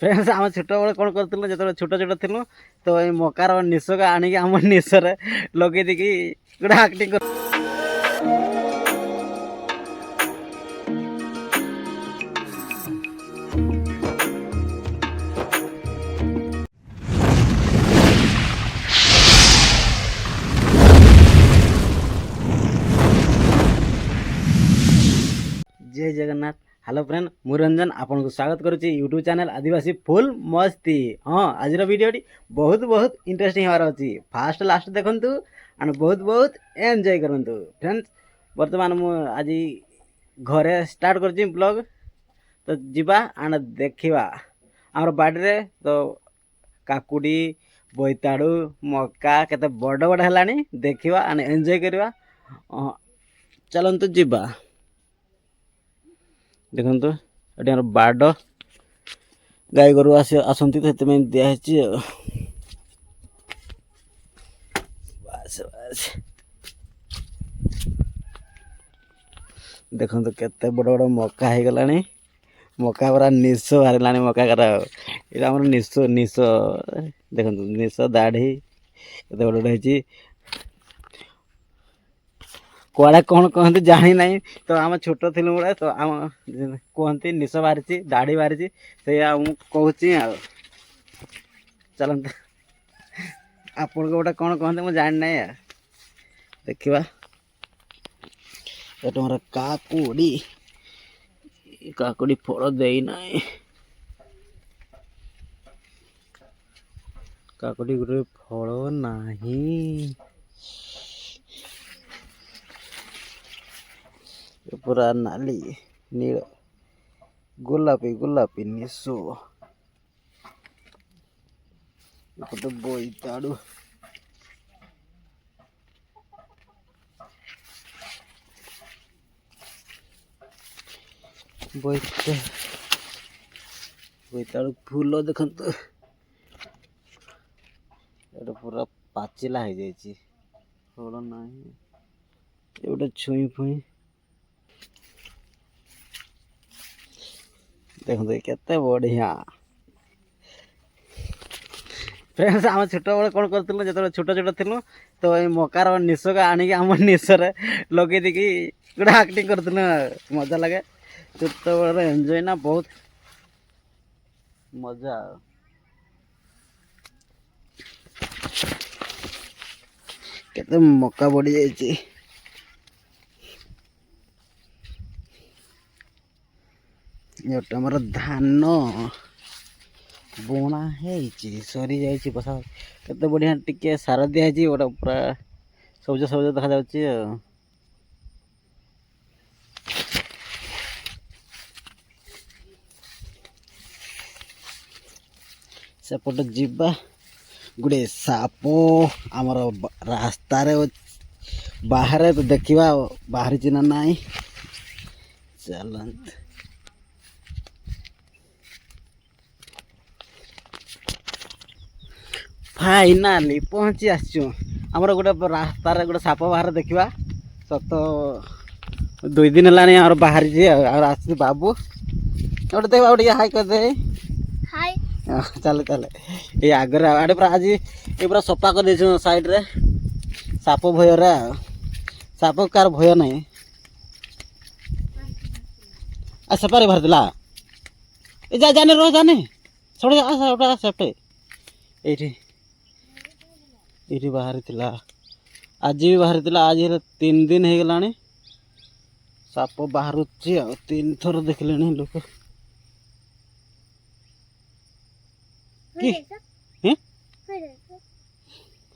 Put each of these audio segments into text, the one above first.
Friends आम छोट बड़े कौन करूँ जो छोट छोट थी तो ये मकार निश आनिक आम निशर लगे देखिए गोटे आक्टिंग कर जय जगन्नाथ। हेलो फ्रेंड मु रंजन आपन को स्वागत करुच्ची यूट्यूब चैनल आदिवासी फुल मस्ती। हाँ आज भिडियोटी बहुत बहुत इंटरेस्टिंग हमार अच्छी फास्ट लास्ट देखु एंड बहुत बहुत एंजॉय करूँ फ्रेंड्स। बर्तमान मु आज घरे स्टार्ट कर ब्लॉग तो जीवा एंड देखा आमर बाड़ी तो काकुड़ी बोईताड़ू मक्का केते बड़ बड़ है देखा एंड एंजॉय करवा। चलतु जीवा देखो ये बाड़ गाई गोरु आसती तो से दिखाई बस बस देखो केते बड़ बड़ मक्का हो गला मक्का पूरा निश बाहर मक्का ये निश निश देखो निश दाढ़ी केते बड़ बड़ कड़े कौन कहते जानी ना तो आम छोट थी बड़े तो आम कहती निश बाहरी दाढ़ी बाहरी से कहूँ चलते आपन को गोटे कौन कहते मुझे जानी ना देखा ये तुम्हारा काकुड़ी काकुड़ी फल देना काकुड़ी गोटे फल नहीं पूरा नाली नील गोलापी गोलापी निशो गोटे बोईताड़ू बोईताड़ू फूल देखते पूरा पाचिला हो जाए फल ना गोटे छुई फुई देखते केते बढ़िया फ्रेंड्स आम छोट बड़े कौन करूँ जो छोट छोट थी तो ये मकार निश आनिक आम निशर लगे देखिए गोटे आक्टिंग कर मजा लगे छोट बड़े एंजॉय ना बहुत मजा केते मक्का बढ़ी जाइए आमर धान बुणा सरी जा बसा केते बढ़िया टिके सार दिखाई गोटे पूरा सबुज सबुज देखा जाउची सेपट जीवा गोटे साप आमर रास्ता बाहर तो देखा बाहरी चिन्ह ना चलत फाइनाली पहुँची आसमर गोटे रास्तार गोटे साप बाहर देखा सत 2 दिन है बाहरी आस बाबू गोटे देख बाबू हाई कर दे हाय चल चल ये आगे आड़े पूरा आज ये पूरा सफा कर दे साइड रे साप भय साप कार भय ना सफारी बाहर दिला जा जाने रो जाने छोड़ सेफ्टे ये बाहरी थिला आज भी बाहरी थिला आज 3 दिन हो गला साप बाहर 3 थर देखले लोक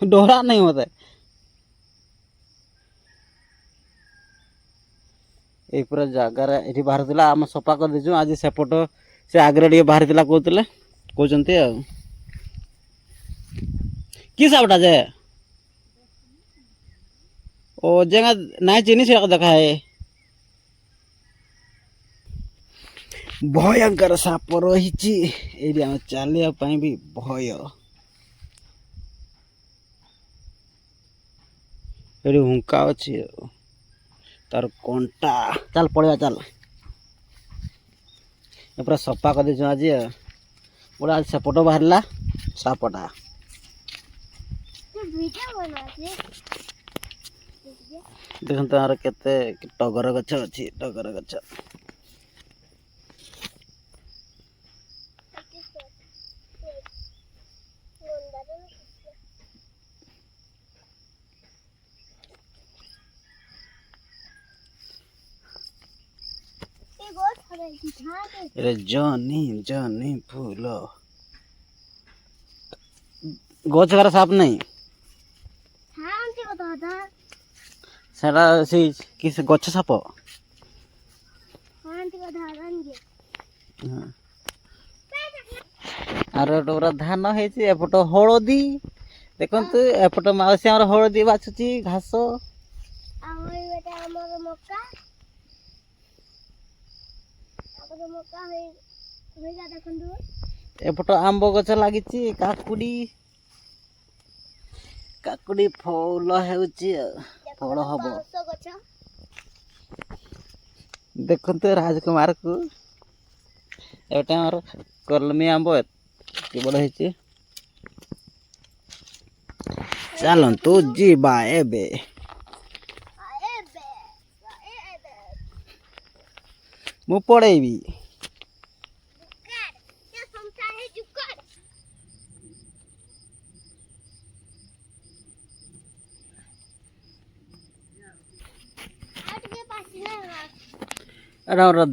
डरा नहीं मत ये पूरा जगार ये बाहर थिला आम सफा कर देचु आज सेपट से आगे टे बाहर थिला कहते कि सापटा जे ओ जेगा ना चिनी से देखा है भयंकर साप रही चलिया भी भय ये हुंका अच्छी तार कंटा चल पड़ा चल पूरा सफा कर दे आज पूरा सेपट बाहर सापटा देखो तार केते टगर गछ अछि टगर गछ रे जनी जनी फूल गछ घर साफ नहीं सेटा से किस गछ साप आर पूरा धान है एपट हलदी देखु एपट मौसी आम हलदी बाछुची घास एपट आंब गछ लगी काकुड़ी काकुड़ी फल फल हम देखु राजकुमार को एटा कलमी आंब बड़ है चलतु जीवा एबे मु पढ़ेबी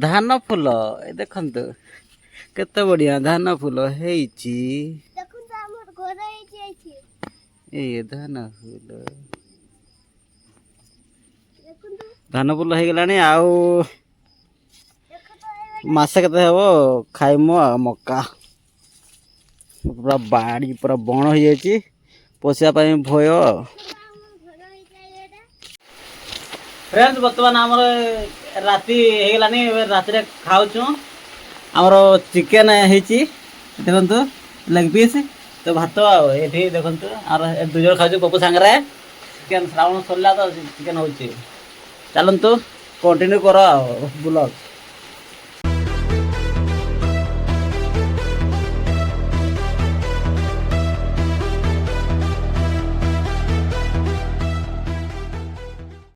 धान फूल देखु केते बढ़िया धान फूल है धान फूल धान फूल हो गलानी आउ मासे केते हेबो खाइमु मक्का पूरा बाड़ी पूरा बण हो जाइए पोषा भय फ्रेंड्स बर्तमान आम राति होगलानी राति खाऊँ आमर चिकेन देखु लेग पीस तो भात ये देखु आर दुज खाऊ पपू सांगे चिकेन श्रावण सरला तो चिकेन हो चलतु कंटिन्यू कर ब्लॉग।